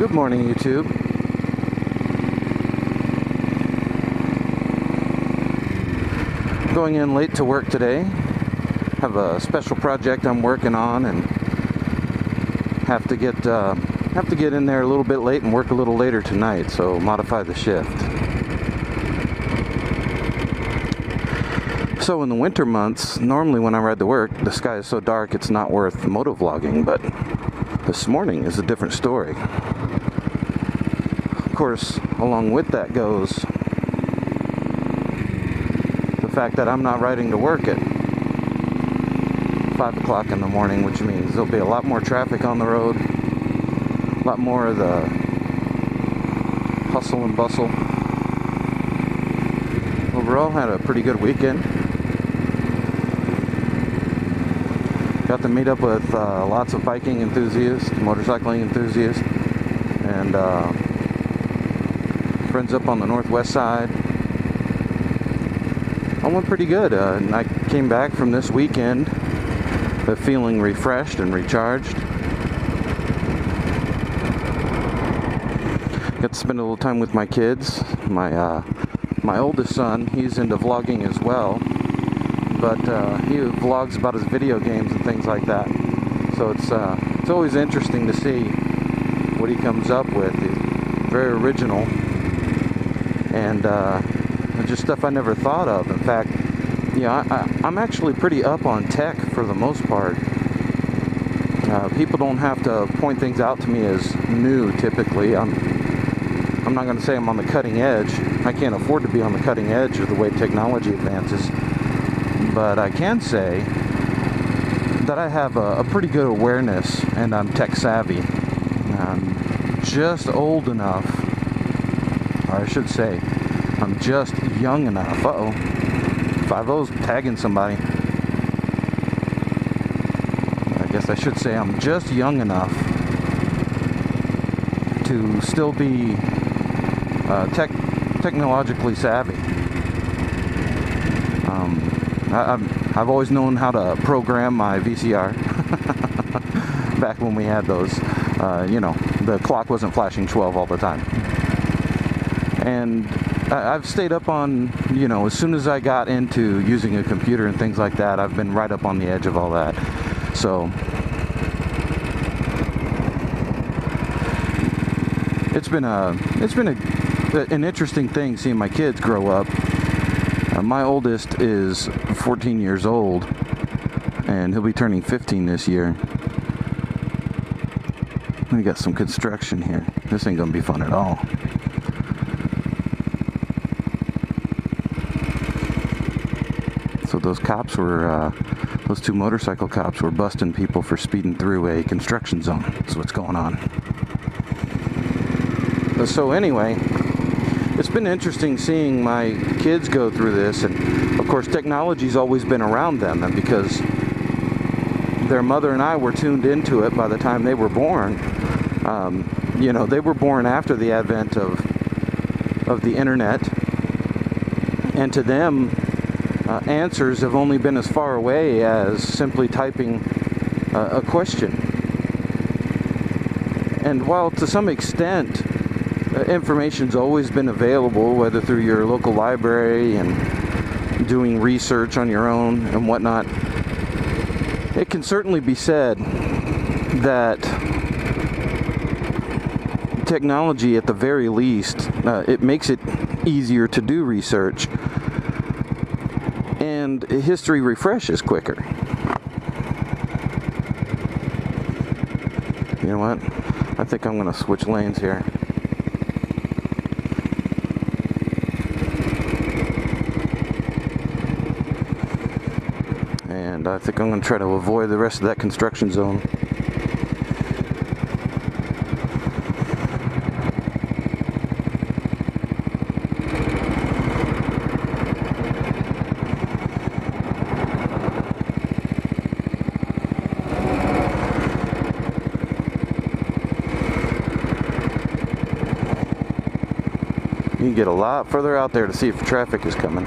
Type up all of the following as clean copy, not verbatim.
Good morning, YouTube. Going in late to work today. Have a special project I'm working on and have to get in there a little bit late and work a little later tonight, so modify the shift. So in the winter months, normally when I ride to work, the sky is so dark it's not worth motovlogging, but this morning is a different story. Of course, along with that goes the fact that I'm not riding to work at 5 o'clock in the morning, which means there'll be a lot more traffic on the road, a lot more of the hustle and bustle. Overall, had a pretty good weekend. Got to meet up with lots of biking enthusiasts, motorcycling enthusiasts, and friends up on the northwest side. I went pretty good. And I came back from this weekend feeling refreshed and recharged. Got to spend a little time with my kids. My oldest son, he's into vlogging as well, but he vlogs about his video games and things like that. So it's always interesting to see what he comes up with. He's very original and just stuff I never thought of. In fact, I'm actually pretty up on tech for the most part. People don't have to point things out to me as new typically. I'm not going to say I'm on the cutting edge. I can't afford to be on the cutting edge of the way technology advances. But I can say that I have a pretty good awareness and I'm tech savvy. I'm just old enough, or I should say, I'm just young enough. 5-0's tagging somebody. I guess I should say I'm just young enough to still be technologically savvy. I've always known how to program my VCR. Back when we had those, the clock wasn't flashing 12 all the time. And I've stayed up on, as soon as I got into using a computer and things like that, I've been right up on the edge of all that. So it's been an interesting thing seeing my kids grow up. My oldest is 14 years old, and he'll be turning 15 this year. We got some construction here. This ain't gonna be fun at all. So those cops were, those two motorcycle cops were busting people for speeding through a construction zone. That's what's going on. So anyway, it's been interesting seeing my kids go through this, and of course technology's always been around them, and because their mother and I were tuned into it by the time they were born. They were born after the advent of the internet, and to them answers have only been as far away as simply typing a question. And while to some extent information's always been available, whether through your local library and doing research on your own and whatnot, it can certainly be said that technology, at the very least, it makes it easier to do research, and history refreshes quicker. You know what? I think I'm going to switch lanes here. And I think I'm going to try to avoid the rest of that construction zone. You can get a lot further out there to see if traffic is coming.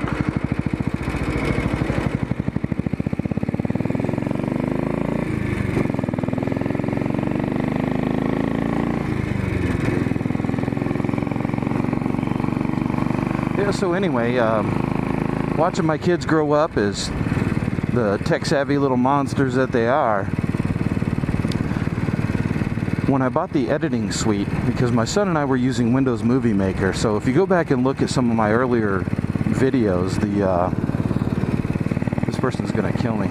Yeah, so anyway, watching my kids grow up as the tech-savvy little monsters that they are, when I bought the editing suite, because my son and I were using Windows Movie Maker, so if you go back and look at some of my earlier videos, this person's gonna kill me.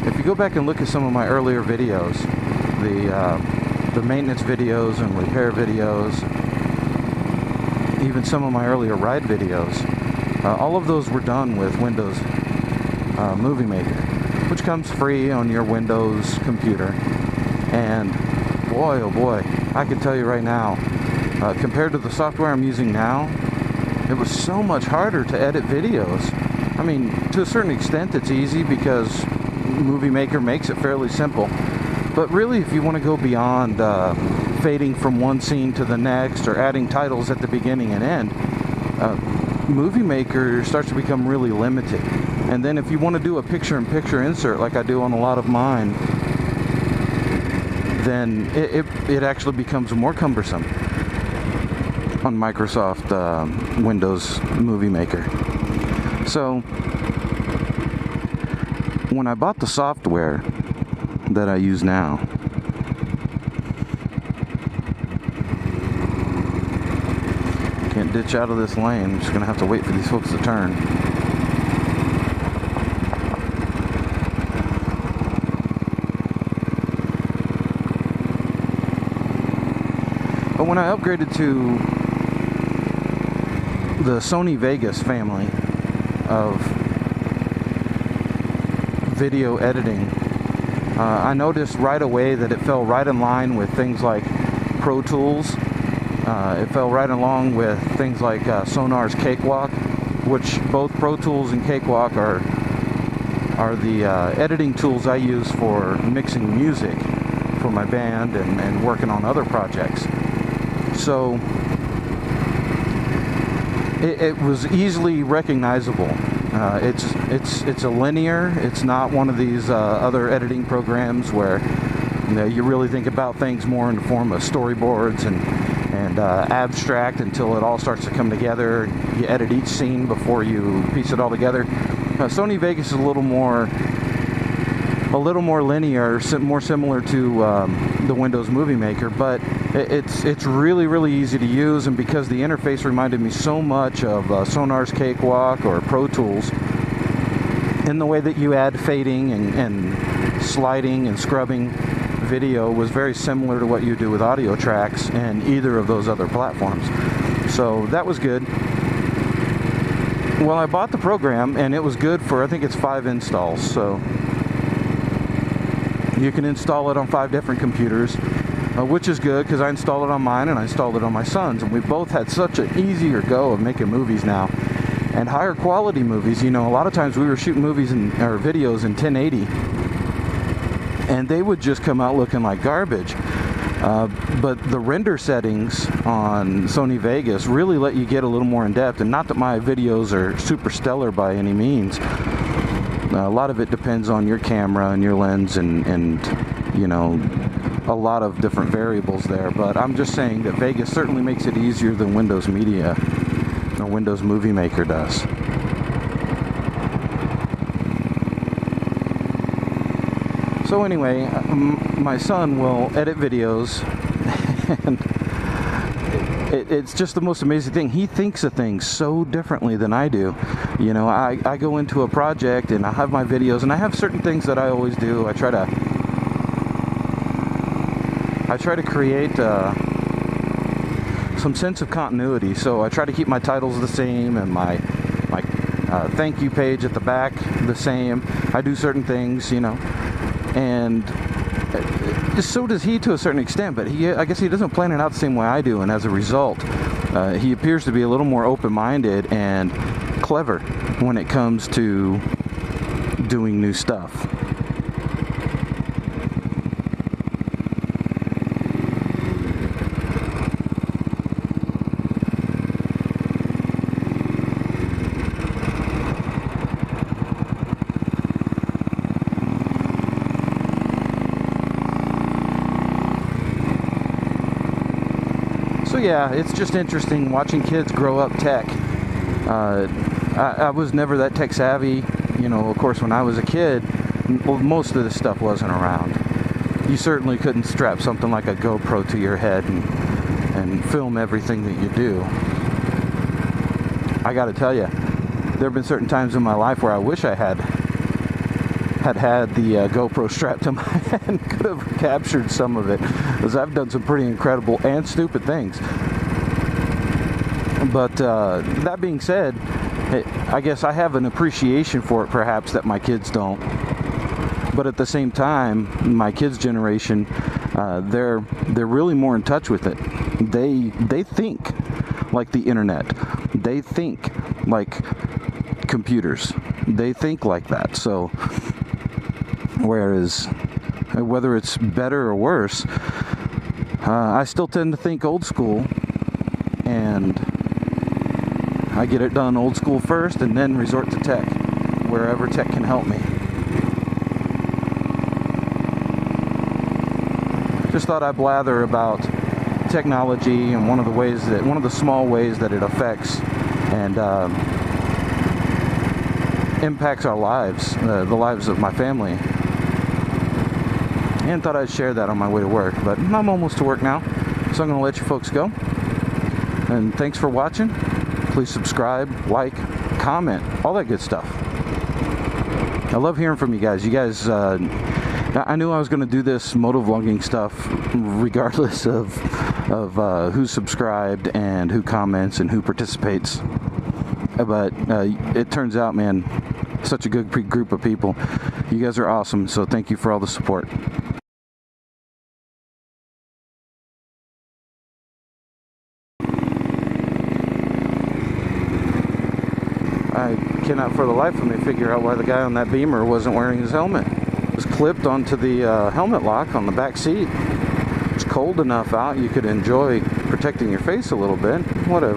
If you go back and look at some of my earlier videos, the maintenance videos and repair videos, even some of my earlier ride videos, all of those were done with Windows Movie Maker, which comes free on your Windows computer. And boy, oh boy, I can tell you right now, compared to the software I'm using now, it was so much harder to edit videos. I mean, to a certain extent it's easy because Movie Maker makes it fairly simple. But really, if you want to go beyond fading from one scene to the next or adding titles at the beginning and end, Movie Maker starts to become really limited. And then if you want to do a picture-in-picture insert like I do on a lot of mine, then it actually becomes more cumbersome on Microsoft Windows Movie Maker. So when I bought the software that I use now, can't ditch out of this lane. I'm just gonna have to wait for these folks to turn. But when I upgraded to the Sony Vegas family of video editing, I noticed right away that it fell right in line with things like Pro Tools. It fell right along with things like Sonar's Cakewalk, which both Pro Tools and Cakewalk are the editing tools I use for mixing music for my band and working on other projects. So it was easily recognizable. It's a linear. It's not one of these other editing programs where you really think about things more in the form of storyboards and abstract until it all starts to come together. You edit each scene before you piece it all together. Sony Vegas is a little more linear, more similar to the Windows Movie Maker, but it's really easy to use. And because the interface reminded me so much of Sonar's Cakewalk or Pro Tools, in the way that you add fading and sliding and scrubbing video was very similar to what you do with audio tracks in either of those other platforms. So that was good. Well, I bought the program and it was good for, I think it's 5 installs. So you can install it on 5 different computers, which is good because I installed it on mine and I installed it on my son's, and we both had such an easier go of making movies now, and higher quality movies. You know, a lot of times we were shooting movies or videos in 1080 and they would just come out looking like garbage. But the render settings on Sony Vegas really let you get a little more in depth. And not that my videos are super stellar by any means. A lot of it depends on your camera and your lens and you know, a lot of different variables there. But I'm just saying that Vegas certainly makes it easier than Windows Media or Windows Movie Maker does. So anyway, my son will edit videos, and it's just the most amazing thing. He thinks of things so differently than I do. You know, I go into a project and I have my videos, and I have certain things that I always do. I try to create some sense of continuity. So I try to keep my titles the same and my thank you page at the back the same. I do certain things, you know. And so does he to a certain extent, but I guess he doesn't plan it out the same way I do, and as a result, he appears to be a little more open-minded and clever when it comes to doing new stuff. So yeah, it's just interesting watching kids grow up tech. I was never that tech savvy. You know, of course, when I was a kid, most of this stuff wasn't around. You certainly couldn't strap something like a GoPro to your head and film everything that you do. I gotta tell you, there have been certain times in my life where I wish I had the GoPro strapped to my head and could have captured some of it, because I've done some pretty incredible and stupid things. But that being said, I guess I have an appreciation for it perhaps that my kids don't. But at the same time, my kids' generation, they're really more in touch with it. They think like the internet. They think like computers. They think like that. So whereas whether it's better or worse, I still tend to think old school, and I get it done old school first and then resort to tech wherever tech can help me. Just thought I'd blather about technology and one of the small ways that it affects and impacts our lives, the lives of my family. And thought I'd share that on my way to work. But I'm almost to work now, so I'm going to let you folks go. And thanks for watching. Please subscribe, like, comment, all that good stuff. I love hearing from you guys. You guys, I knew I was going to do this motovlogging stuff regardless of who's subscribed and who comments and who participates. But it turns out, man, such a good group of people. You guys are awesome, so thank you for all the support. I cannot for the life of me figure out why the guy on that Beamer wasn't wearing his helmet. It was clipped onto the helmet lock on the back seat. It's cold enough out, you could enjoy protecting your face a little bit. Whatever.